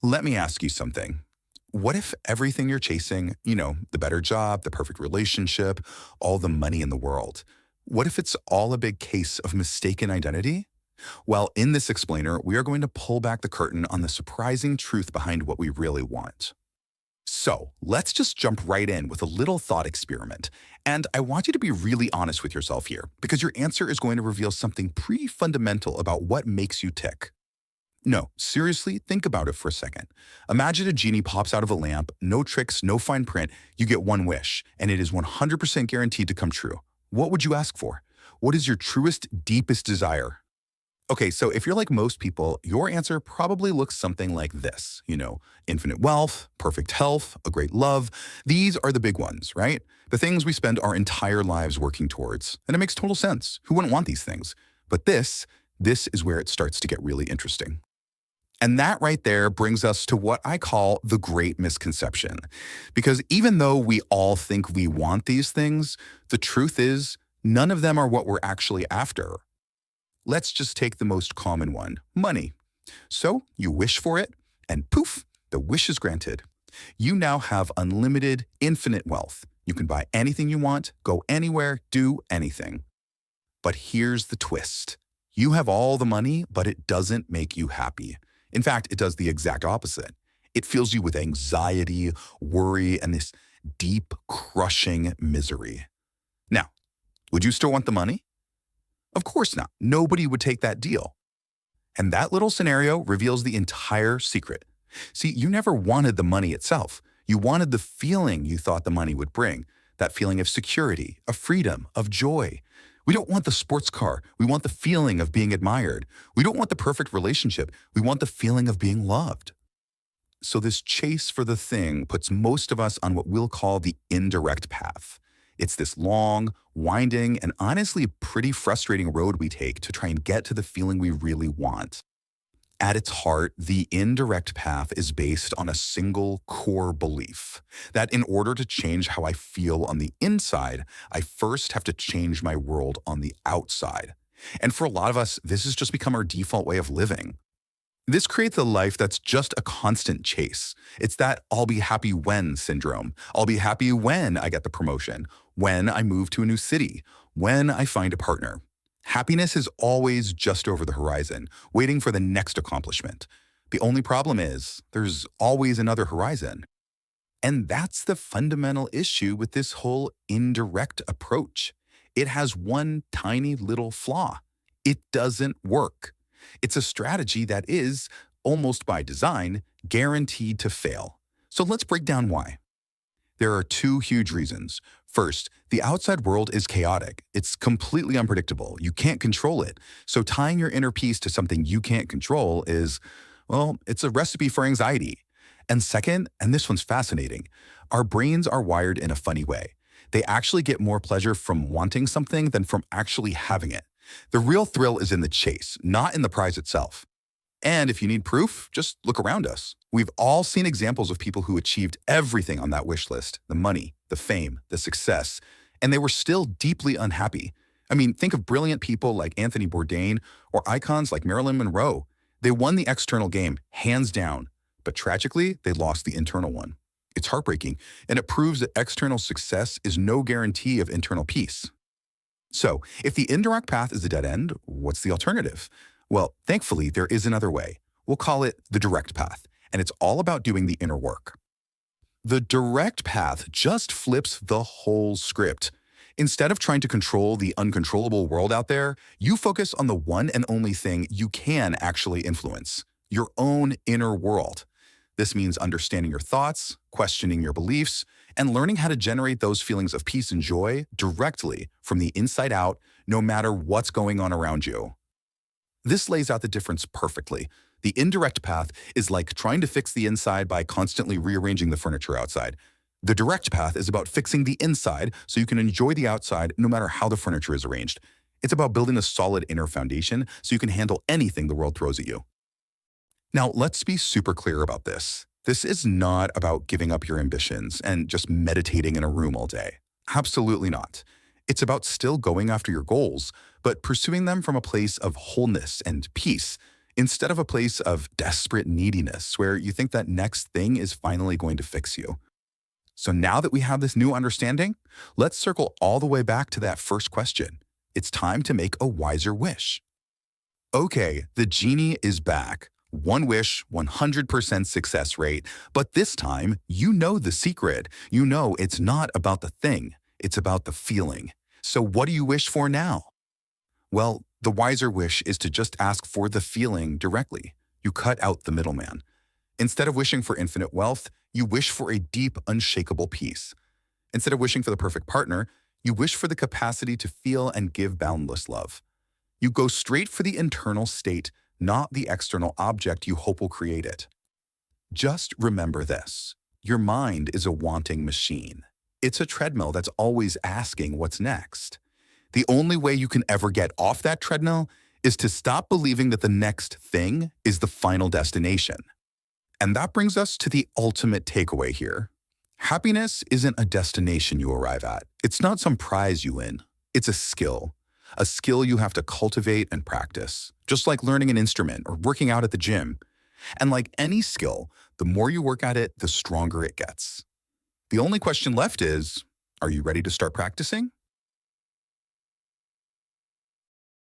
Let me ask you something. What if everything you're chasing, the better job, the perfect relationship, all the money in the world, what if it's all a big case of mistaken identity? Well, in this explainer, we are going to pull back the curtain on the surprising truth behind what we really want. So let's just jump right in with a little thought experiment. And I want you to be really honest with yourself here, because your answer is going to reveal something pretty fundamental about what makes you tick. No, seriously, think about it for a second. Imagine a genie pops out of a lamp, no tricks, no fine print. You get one wish, and it is 100% guaranteed to come true. What would you ask for? What is your truest, deepest desire? Okay, so if you're like most people, your answer probably looks something like this. Infinite wealth, perfect health, a great love. These are the big ones, right? The things we spend our entire lives working towards. And it makes total sense. Who wouldn't want these things? But this is where it starts to get really interesting. And that right there brings us to what I call the great misconception. Because even though we all think we want these things, the truth is none of them are what we're actually after. Let's just take the most common one, money. So you wish for it, and poof, the wish is granted. You now have unlimited, infinite wealth. You can buy anything you want, go anywhere, do anything. But here's the twist. You have all the money, but it doesn't make you happy. In fact, it does the exact opposite. It fills you with anxiety, worry, and this deep, crushing misery. Now, would you still want the money? Of course not. Nobody would take that deal. And that little scenario reveals the entire secret. See, you never wanted the money itself. You wanted the feeling you thought the money would bring, that feeling of security, of freedom, of joy. We don't want the sports car. We want the feeling of being admired. We don't want the perfect relationship. We want the feeling of being loved. So this chase for the thing puts most of us on what we'll call the indirect path. It's this long, winding, and honestly pretty frustrating road we take to try and get to the feeling we really want. At its heart, the indirect path is based on a single core belief that in order to change how I feel on the inside, I first have to change my world on the outside. And for a lot of us, this has just become our default way of living. This creates a life that's just a constant chase. It's that I'll be happy when syndrome. I'll be happy when I get the promotion, when I move to a new city, when I find a partner. Happiness is always just over the horizon, waiting for the next accomplishment. The only problem is there's always another horizon. And that's the fundamental issue with this whole indirect approach. It has one tiny little flaw. It doesn't work. It's a strategy that is, almost by design, guaranteed to fail. So let's break down why. There are two huge reasons. First, the outside world is chaotic. It's completely unpredictable. You can't control it. So tying your inner peace to something you can't control is, well, it's a recipe for anxiety. And second, and this one's fascinating, our brains are wired in a funny way. They actually get more pleasure from wanting something than from actually having it. The real thrill is in the chase, not in the prize itself. And if you need proof, just look around us. We've all seen examples of people who achieved everything on that wish list, the money, the fame, the success, and they were still deeply unhappy. I mean, think of brilliant people like Anthony Bourdain or icons like Marilyn Monroe. They won the external game, hands down, but tragically, they lost the internal one. It's heartbreaking, and it proves that external success is no guarantee of internal peace. So, if the indirect path is a dead end, what's the alternative? Well, thankfully, there is another way. We'll call it the direct path, and it's all about doing the inner work. The direct path just flips the whole script. Instead of trying to control the uncontrollable world out there, you focus on the one and only thing you can actually influence, your own inner world. This means understanding your thoughts, questioning your beliefs, and learning how to generate those feelings of peace and joy directly from the inside out, no matter what's going on around you. This lays out the difference perfectly. The indirect path is like trying to fix the inside by constantly rearranging the furniture outside. The direct path is about fixing the inside so you can enjoy the outside no matter how the furniture is arranged. It's about building a solid inner foundation so you can handle anything the world throws at you. Now, let's be super clear about this. This is not about giving up your ambitions and just meditating in a room all day. Absolutely not. It's about still going after your goals, but pursuing them from a place of wholeness and peace. instead of a place of desperate neediness where you think that next thing is finally going to fix you. So now that we have this new understanding, let's circle all the way back to that first question. It's time to make a wiser wish. Okay, the genie is back. One wish, 100% success rate. But this time, you know the secret. You know it's not about the thing, it's about the feeling. So what do you wish for now? Well, the wiser wish is to just ask for the feeling directly. You cut out the middleman. Instead of wishing for infinite wealth, you wish for a deep, unshakable peace. Instead of wishing for the perfect partner, you wish for the capacity to feel and give boundless love. You go straight for the internal state, not the external object you hope will create it. Just remember this. Your mind is a wanting machine. It's a treadmill that's always asking what's next. The only way you can ever get off that treadmill is to stop believing that the next thing is the final destination. And that brings us to the ultimate takeaway here. Happiness isn't a destination you arrive at. It's not some prize you win. It's a skill you have to cultivate and practice, just like learning an instrument or working out at the gym. And like any skill, the more you work at it, the stronger it gets. The only question left is, are you ready to start practicing?